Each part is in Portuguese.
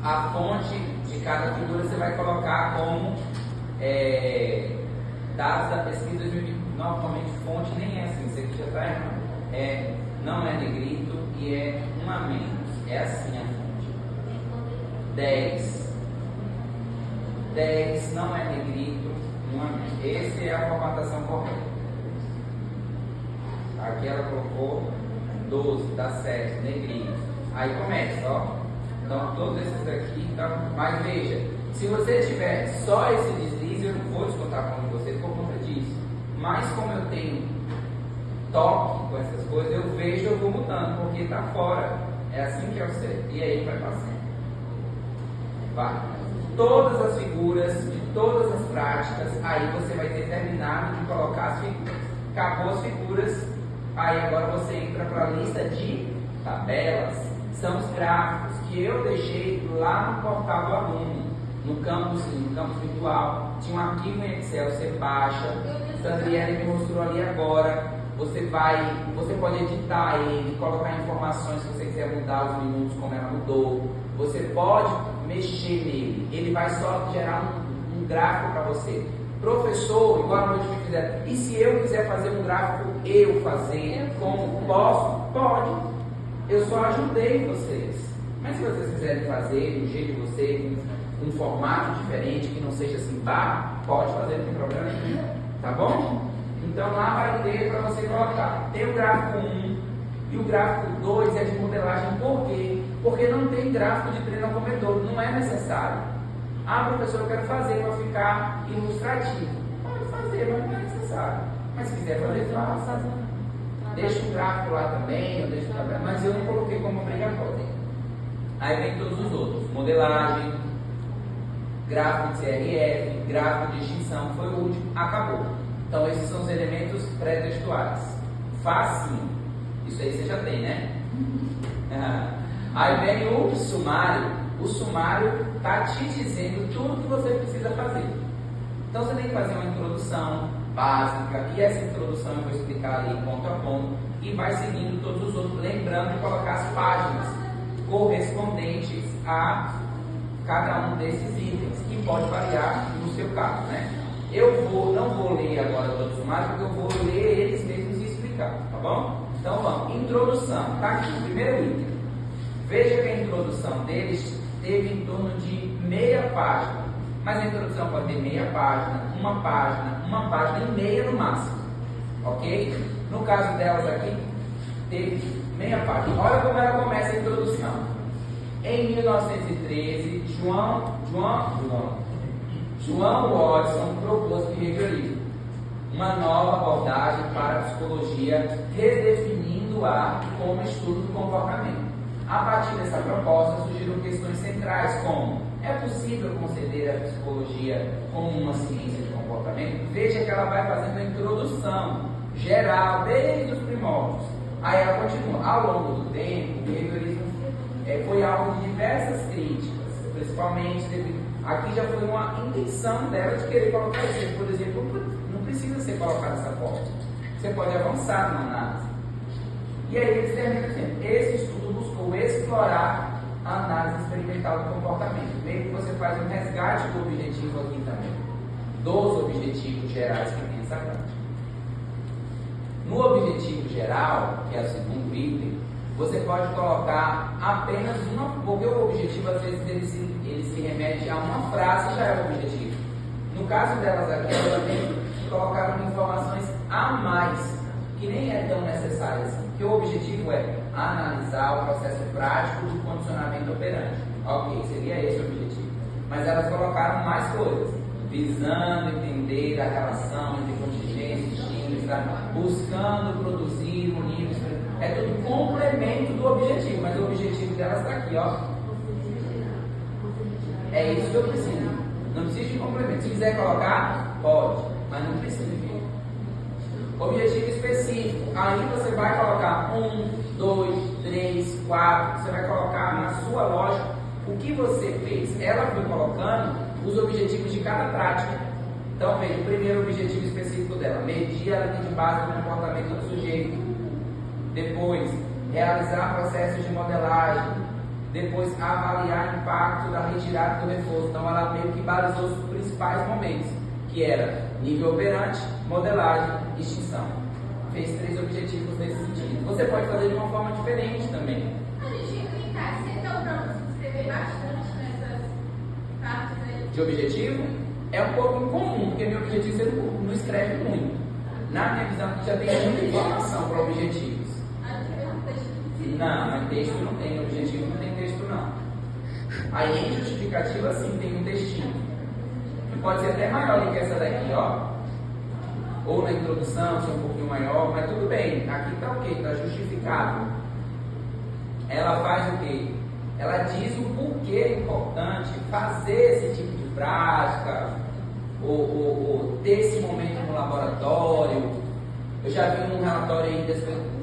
a fonte de cada figura você vai colocar como dados da pesquisa 2020. Normalmente fonte nem é assim, isso aqui já está errado. Não é negrito e é 1 a menos. É assim a fonte. 10. 10 não é negrito, 1 a menos. Essa é a formatação correta. Aqui ela colocou 12, dá certo, negrito. Aí começa, ó. Então todos esses aqui, então, mas veja, se você tiver só esse deslize, eu não vou descontar com você por conta disso. Mas como eu tenho toque com essas coisas, eu vejo, eu vou mudando, porque está fora. É assim que é o certo. E aí vai passando. Vai. Todas as figuras de todas as práticas, aí você vai ter terminado de colocar as figuras. Acabou as figuras, aí agora você entra para a lista de tabelas. São os gráficos que eu deixei lá no portal do aluno, no campus virtual. Tinha um arquivo em Excel, você baixa. Sandriele me mostrou ali agora. Você pode editar ele, colocar informações se você quiser mudar os minutos como ela mudou. Você pode mexer nele. Ele vai só gerar um gráfico para você. Professor, igual a noite que fizer. E se eu quiser fazer um gráfico, eu fazer, como posso? Pode. Eu só ajudei vocês. Mas se vocês quiserem fazer do jeito de vocês, com um formato diferente, que não seja assim, pode fazer, não tem problema nenhum. Tá bom? Então lá vai ter para você colocar. Tem o gráfico 1 e o gráfico 2 é de modelagem. Por quê? Porque não tem gráfico de treino ao comedor. Não é necessário. Professor, eu quero fazer para ficar ilustrativo. Pode fazer, mas não é necessário. Mas se quiser fazer, faça. Deixa um gráfico lá também, mas eu não coloquei como obrigatório. Aí vem todos os outros. Modelagem, gráfico de CRF, gráfico de extinção, foi o último, acabou. Então esses são os elementos pré-textuais. Facinho. Isso aí você já tem, né? Aí vem o sumário. O sumário está te dizendo tudo que você precisa fazer. Então você tem que fazer uma introdução básica, e essa introdução eu vou explicar ali ponto a ponto, e vai seguindo todos os outros, lembrando de colocar as páginas correspondentes a cada um desses itens, que pode variar no seu caso, né? Não vou ler agora todo o sumário, porque eu vou ler eles mesmos e explicar, tá bom? Então vamos, introdução, tá aqui o primeiro item. Veja que a introdução deles teve em torno de meia página. Mas a introdução pode ter meia página, uma página e meia no máximo. Ok? No caso delas aqui, teve meia página. Olha como ela começa a introdução. Em 1913, João Watson propôs o behaviorismo, uma nova abordagem para a psicologia, redefinindo-a como estudo do comportamento. A partir dessa proposta surgiram questões centrais como: é possível conceder a psicologia como uma ciência de comportamento? Veja que ela vai fazendo a introdução geral desde os primórdios. Aí ela continua. Ao longo do tempo, o behaviorismo foi alvo de diversas críticas, principalmente aqui já foi uma intenção dela de querer colocar isso. Por exemplo, não precisa ser colocado dessa forma. Você pode avançar na análise. E aí eles terminam dizendo: esse estudo buscou explorar a análise experimental do comportamento. Meio que você faz um resgate do objetivo aqui também, dos objetivos gerais que tem essa prática. No objetivo geral, que é o segundo item, você pode colocar apenas uma, porque o objetivo às vezes ele se remete a uma frase, já é o objetivo. No caso delas aqui, elas colocaram informações a mais, que nem é tão necessário assim. Porque o objetivo é analisar o processo prático do condicionamento operante. Ok, seria esse o objetivo. Mas elas colocaram mais coisas, visando entender a relação entre contingência e estímulos, buscando produzir um nível. É tudo complemento do objetivo, mas o objetivo delas está aqui, ó. É isso que eu preciso. Não precisa de complemento. Se quiser colocar, pode, mas não precisa. Objetivo específico. Aí você vai colocar 1, 2, 3, 4. Você vai colocar na sua lógica o que você fez. Ela foi colocando os objetivos de cada prática. Então, veja, o primeiro objetivo específico dela: medir a linha de base do comportamento do sujeito. Depois, realizar processos de modelagem. depois avaliar o impacto da retirada do reforço. Então ela meio que balizou os principais momentos, que era nível operante, modelagem, extinção. Fez 3 objetivos nesse sentido. Você pode fazer de uma forma diferente também. A gente ia clicar, se então para escrever bastante nessas partes aí. De objetivo é um pouco incomum, porque meu objetivo você não escreve muito. Na minha visão, já tem muita informação para objetivos. Não, mas texto não tem, objetivo não tem texto não. Aí em justificativa sim tem um textinho. Que pode ser até maior do que essa daqui, ó. Ou na introdução, ser um pouquinho maior, mas tudo bem, aqui está o quê? Está justificado. Ela faz o quê? Ela diz o porquê é importante fazer esse tipo de prática, ou ter esse momento no laboratório. Eu já vi um relatório aí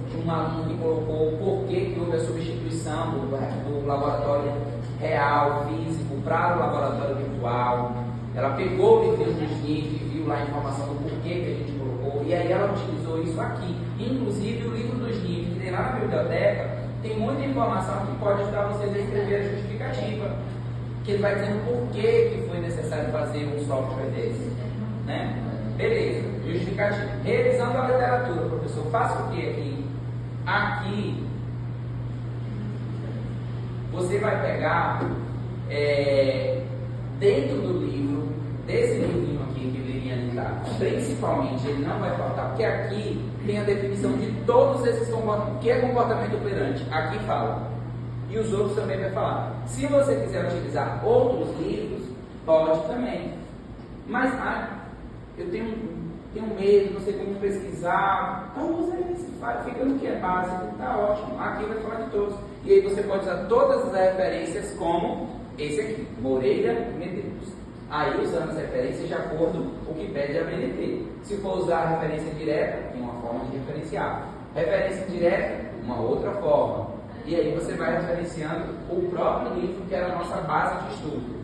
de um aluno que colocou o porquê que houve a substituição do laboratório real, físico, para o laboratório virtual. Ela pegou o livro dos NIF e viu lá a informação do porquê que a gente colocou, e aí ela utilizou isso aqui. Inclusive o livro dos NIF, que tem lá na biblioteca, tem muita informação que pode ajudar vocês a escrever a justificativa, que ele vai dizendo por que foi necessário fazer um software desse, né? Beleza, justificativa. Revisão da literatura, professor, faça o que aqui? Aqui, você vai pegar dentro do livro, desse livrinho aqui que ele analisar, principalmente, ele não vai faltar, porque aqui tem a definição de todos esses comportamentos. O que é comportamento operante? Aqui fala. E os outros também vai falar. Se você quiser utilizar outros livros, pode também. Mas eu tenho medo, não sei como pesquisar. Então usa esse, fica no que é básico, tá ótimo. Aqui vai falar de todos. E aí você pode usar todas as referências como esse aqui, Moreira e Medeiros. Aí usando as referências de acordo com o que pede a BNT. Se for usar a referência direta, tem uma forma de referenciar. Referência indireta, uma outra forma. E aí você vai referenciando o próprio livro, que era a nossa base de estudo.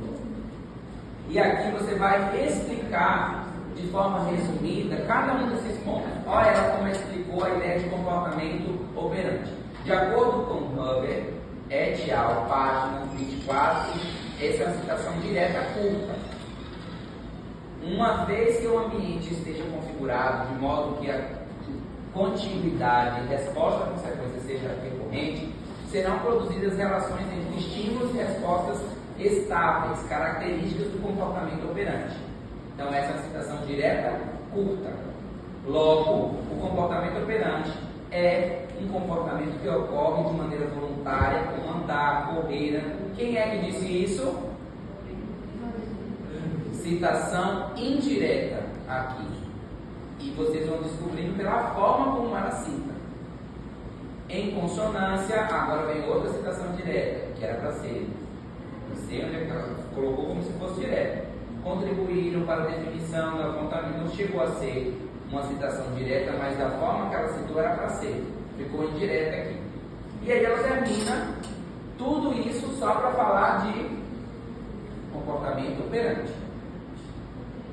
E aqui você vai explicar de forma resumida cada um desses pontos. Olha ela como explicou a ideia de comportamento operante. De acordo com Huber, et al., página 24, essa é uma citação direta curta. Uma vez que o ambiente esteja configurado de modo que a continuidade, resposta à consequência seja recorrente, serão produzidas relações entre estímulos e respostas estáveis, características do comportamento operante. Então, essa é uma citação direta, curta. Logo, o comportamento operante é um comportamento que ocorre de maneira voluntária, como andar, correr. Quem é que disse isso? Citação indireta aqui. E vocês vão descobrindo pela forma como ela cita. Em consonância, agora vem outra citação direta, que era para ser. Não sei onde é que ela colocou como se fosse direta. Contribuíram para a definição do apontamento. Não chegou a ser uma citação direta, mas da forma que ela citou era para ser. Ficou indireta aqui. E aí ela termina tudo isso só para falar de comportamento operante.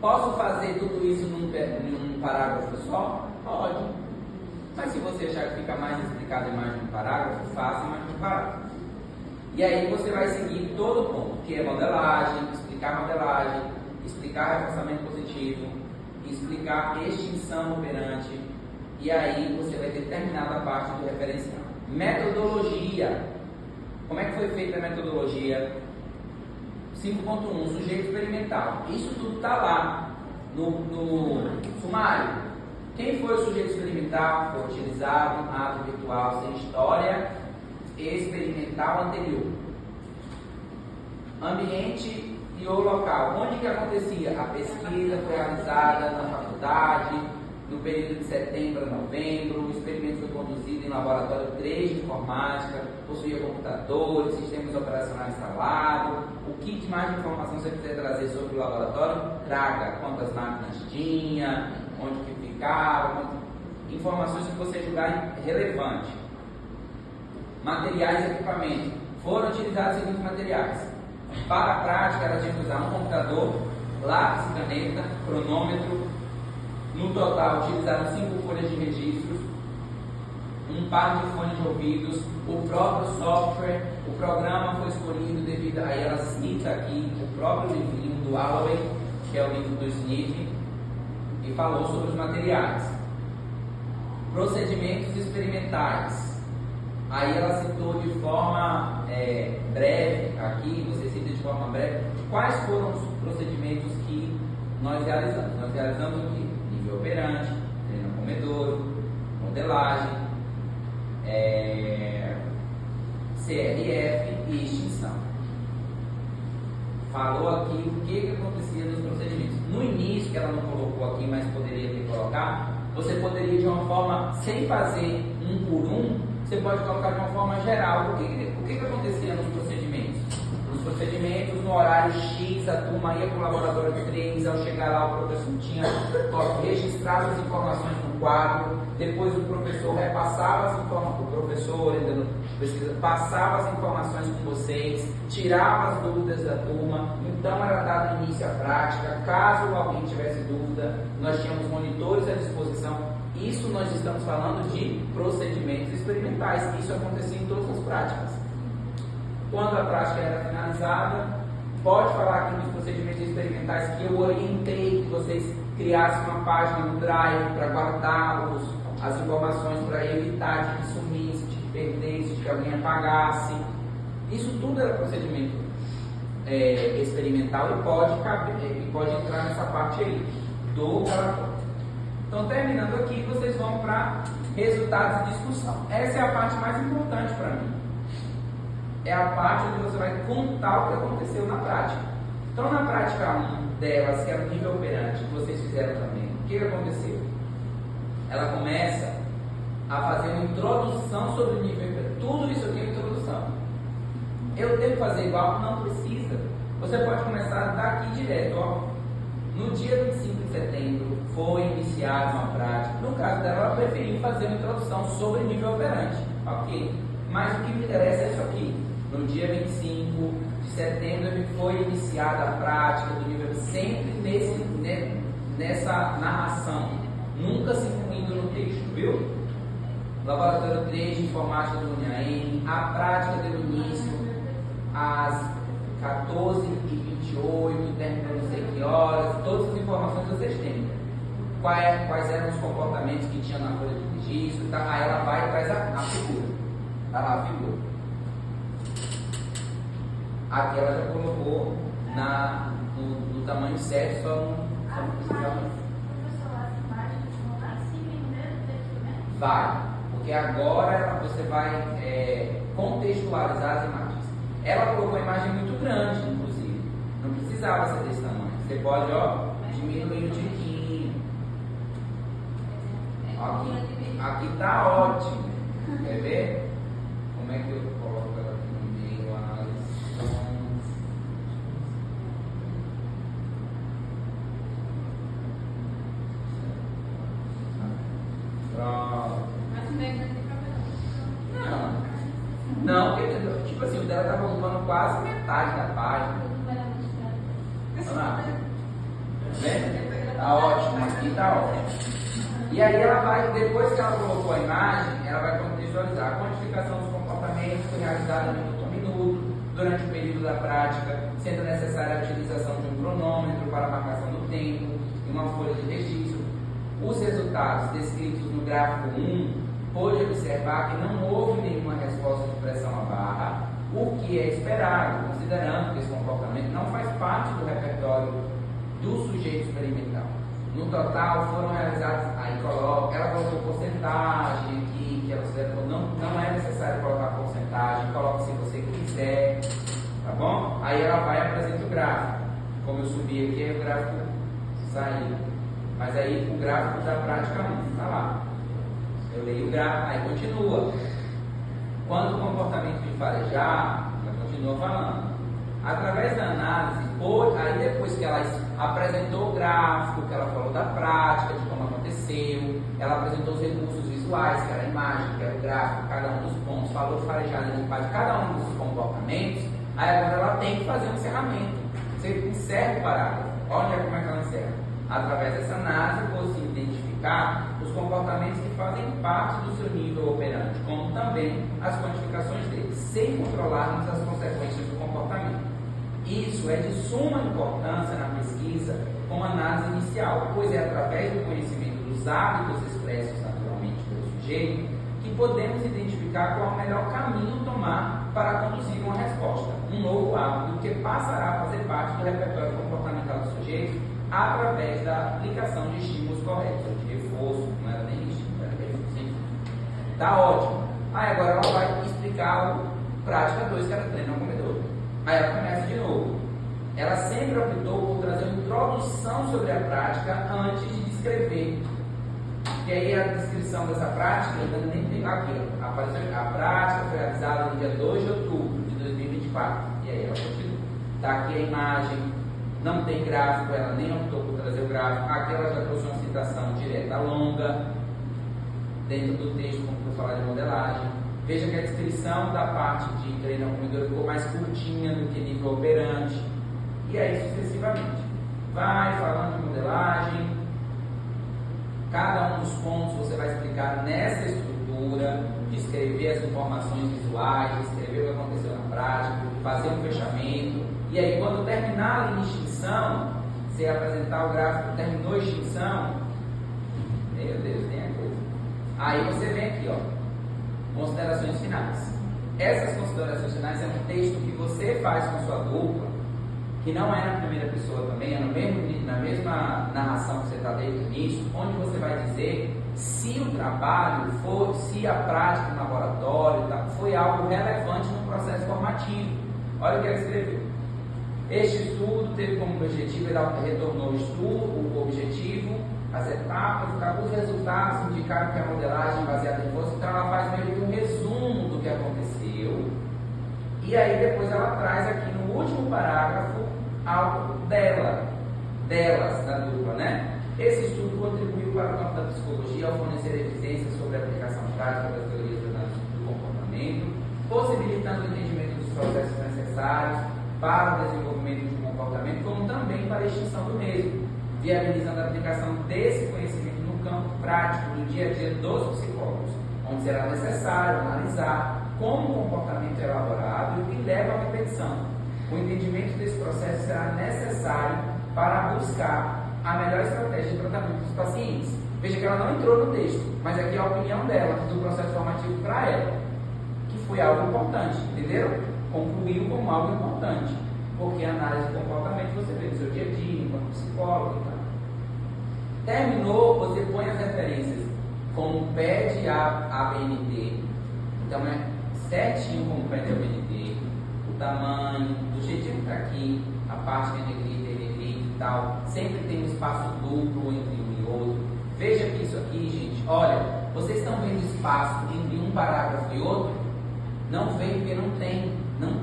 Posso fazer tudo isso num parágrafo só? Pode. Mas se você achar que fica mais explicado em mais de um parágrafo, faça mais de um parágrafo. E aí você vai seguir todo o ponto, que é modelagem, explicar reforçamento positivo, explicar extinção operante, e aí você vai ter terminado a parte de referencial. Metodologia. Como é que foi feita a metodologia? 5.1, sujeito experimental. Isso tudo está lá no sumário. Quem foi o sujeito experimental? Foi utilizado um ato virtual sem história experimental anterior. Ambiente e o local. Onde que acontecia? A pesquisa foi realizada na faculdade, no período de setembro a novembro. O experimento foi conduzido em laboratório 3 de informática, possuía computadores, sistemas operacionais instalados. O que mais de informação você quiser trazer sobre o laboratório, traga. Quantas máquinas tinha, onde que ficava, informações que você julgar relevante. Materiais e equipamentos. Foram utilizados os seguintes materiais. Para a prática, ela tinha que usar um computador, lápis e caneta, cronômetro. No total, utilizaram 5 folhas de registros, um par de fones de ouvidos, o próprio software, O programa foi escolhido devido a... Aí ela cita aqui o próprio livrinho do Alloway, que é o livro do Smith, e falou sobre os materiais. Procedimentos experimentais. Aí ela citou de forma breve, aqui você cita de forma breve, quais foram os procedimentos que nós realizamos. Nós realizamos o quê? Nível operante, treino comedouro, modelagem, CRF e extinção. Falou aqui o que acontecia nos procedimentos. No início, que ela não colocou aqui, mas poderia ter colocado, você poderia de uma forma, sem fazer um por um, você pode colocar de uma forma geral. O que acontecia nos procedimentos? Nos procedimentos, no horário X, a turma ia para o laboratório 3, ao chegar lá o professor tinha registrado as informações no quadro, depois o professor repassava as informações, o professor passava as informações com vocês, tirava as dúvidas da turma, então era dado início à prática. Caso alguém tivesse dúvida, nós tínhamos monitores à disposição. Isso nós estamos falando de procedimentos experimentais. Isso acontecia em todas as práticas. Quando a prática era finalizada, pode falar aqui dos procedimentos experimentais que eu orientei que vocês criassem uma página no Drive para guardar as informações, para evitar de que sumisse, de que perdesse, de que alguém apagasse. Isso tudo era procedimento experimental e pode entrar nessa parte aí do relatório. Então, terminando aqui, vocês vão para resultados de discussão. Essa é a parte mais importante para mim. É a parte onde você vai contar o que aconteceu na prática. Então, na prática 1 delas, que era o nível operante, que vocês fizeram também, o que aconteceu? Ela começa a fazer uma introdução sobre o nível operante. Tudo isso aqui é introdução. Eu tenho que fazer igual? Não precisa. Você pode começar daqui direto, ó. No dia 25 de setembro foi iniciada uma prática. No caso dela, ela preferiu fazer uma introdução sobre nível operante. Ok? Mas o que me interessa é isso aqui. No dia 25 de setembro foi iniciada a prática do nível, sempre nessa narração, nunca se incluindo no texto, viu? Laboratório 3 de Informática do UNIAM, a prática deu início às 14h28, terminou não sei que horas, todas as informações vocês têm. Quais eram os comportamentos que tinha na folha de registro, tá? Aí ela vai e traz a figura. Tá lá a figura. Aqui ela já colocou no tamanho certo, só não precisava. Vai, porque agora você vai contextualizar as imagens. Ela colocou uma imagem muito grande, inclusive. Não precisava ser desse tamanho. Você pode, diminuir um tiquinho. Aqui tá ótimo. Quer ver? Como é que eu coloco ela aqui no meio? Pronto. Não, porque, tipo assim, o dela estava ocupando quase metade da página. Tá ótimo, aqui tá ótimo. E aí ela vai, depois que ela colocou a imagem, ela vai contextualizar. A quantificação dos comportamentos foi realizada minuto a minuto, durante o período da prática, sendo necessária a utilização de um cronômetro para a marcação do tempo e uma folha de registro. Os resultados descritos no gráfico 1, pôde observar que não houve nenhuma resposta de pressão à barra, o que é esperado, considerando que esse comportamento não faz parte do repertório do sujeito experimental. No total foram realizados, ela colocou porcentagem aqui, que ela considerou, não é necessário colocar porcentagem, coloque se você quiser, tá bom? Aí ela vai e apresenta o gráfico. Como eu subi aqui, aí o gráfico saiu. Mas aí o gráfico da prática 1, tá lá. Eu leio o gráfico, aí continua. Quando o comportamento de farejar, ela continua falando. Através da análise, aí depois que ela apresentou o gráfico, que ela falou da prática, de como aconteceu, ela apresentou os recursos visuais, que era a imagem, que era o gráfico, cada um dos pontos, falou farejar e limpar de cada um dos comportamentos, aí agora ela tem que fazer um encerramento. Você encerra o parágrafo. Olha como é que ela encerra. Através dessa análise, você identifica identificar os comportamentos que fazem parte do seu nível operante, como também as quantificações deles, sem controlarmos as consequências do comportamento. Isso é de suma importância na pesquisa como análise inicial, pois é através do conhecimento dos hábitos expressos naturalmente pelo sujeito que podemos identificar qual é o melhor caminho tomar para conduzir uma resposta, um novo hábito que passará a fazer parte do repertório comportamental do sujeito através da aplicação de estímulos corretos, ou de reforço, não era nem estímulo, era reforço, sim. Tá ótimo. Aí agora ela vai explicar o prática 2, que era treino ao comedor. Aí ela começa de novo. Ela sempre optou por trazer uma introdução sobre a prática antes de descrever. E aí a descrição dessa prática, eu ainda nem tenho aqui, ó, apareceu, a prática foi realizada no dia 2 de outubro de 2024. E aí ela continua. Está aqui a imagem, não tem gráfico, ela nem optou por trazer o gráfico. Aqui ela já trouxe uma citação direta longa, dentro do texto, como eu falar de modelagem. Veja que a descrição da parte de treino ao comedor ficou mais curtinha do que nível operante. E aí sucessivamente. Vai falando de modelagem. Cada um dos pontos você vai explicar nessa estrutura, descrever as informações visuais, descrever o que aconteceu na prática, fazer um fechamento. E aí, quando terminar a extinção, você apresentar o gráfico, terminou a extinção, meu Deus, tem a coisa. Aí você vem aqui, ó, considerações finais. Essas considerações finais é um texto que você faz com sua dupla, que não é na primeira pessoa também, é na mesma narração que você está desde o início, onde você vai dizer se o trabalho for, se a prática no laboratório foi algo relevante no processo formativo. Olha o que ela escreveu. Este estudo teve como objetivo, ele retornou o estudo, o objetivo, as etapas, os resultados indicaram que a modelagem baseada em força, então ela faz meio que um resumo do que aconteceu. E aí depois ela traz aqui no último parágrafo algo delas, da dupla, né? Esse estudo contribuiu para o campo da psicologia ao fornecer evidências sobre a aplicação prática das teorias da análise do comportamento, possibilitando o entendimento dos processos necessários para o desenvolvimento de um comportamento, como também para a extinção do mesmo, viabilizando a aplicação desse conhecimento no campo prático do dia a dia dos psicólogos, onde será necessário analisar como o comportamento é elaborado e o que leva à repetição. O entendimento desse processo será necessário para buscar a melhor estratégia de tratamento dos pacientes. Veja que ela não entrou no texto, mas aqui é a opinião dela, do processo formativo para ela, que foi algo importante, entenderam? Concluiu como algo importante, porque a análise do comportamento você vê no seu dia a dia, enquanto psicólogo e tal. Terminou, você põe as referências, como pede a ABNT, então é certinho como pede a ABNT, o tamanho, do jeitinho que está aqui, a parte que é negrita e tal, sempre tem um espaço duplo entre um e outro. Veja que isso aqui, gente, olha, vocês estão vendo espaço entre um parágrafo e outro? Não vê porque não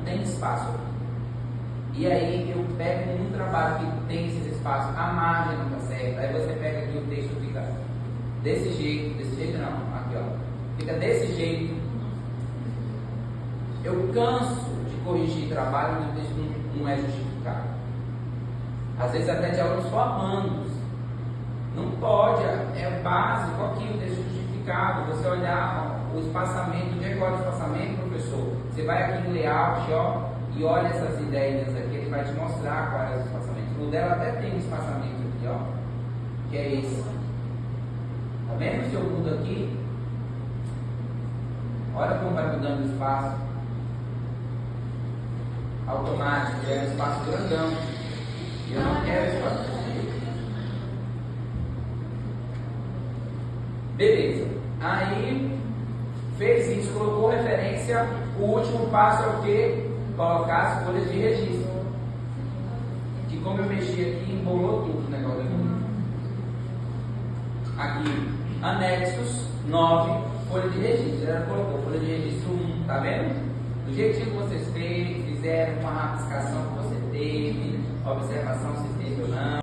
tem espaço aqui. E aí eu pego um trabalho que tem esses espaços, a margem não está certa, aí você pega aqui o texto fica desse jeito não, aqui ó, fica desse jeito. Eu canso de corrigir trabalho onde o texto não é justificado. Às vezes até de alunos formandos. Não pode, é básico aqui o texto justificado, você olhar ó, o espaçamento, onde é que olha o espaçamento, professor? Você vai aqui no layout, ó, e olha essas ideias aqui, ele vai te mostrar qual é o espaçamento. O dela até tem um espaçamento aqui, ó, que é esse. Tá vendo? Se eu mudo aqui, olha como vai mudando o espaço. Automático, é um espaço grandão. E eu não quero espaço. Beleza. Aí fez isso, colocou referência. O último passo é o quê? Colocar as folhas de registro. Que como eu mexi aqui, embolou tudo o negócio aqui. Aqui, anexos 9, folha de registro. Ela colocou folha de registro 1, tá vendo? Do jeitinho que vocês fizeram, uma rabiscação que você teve, observação se teve ou não.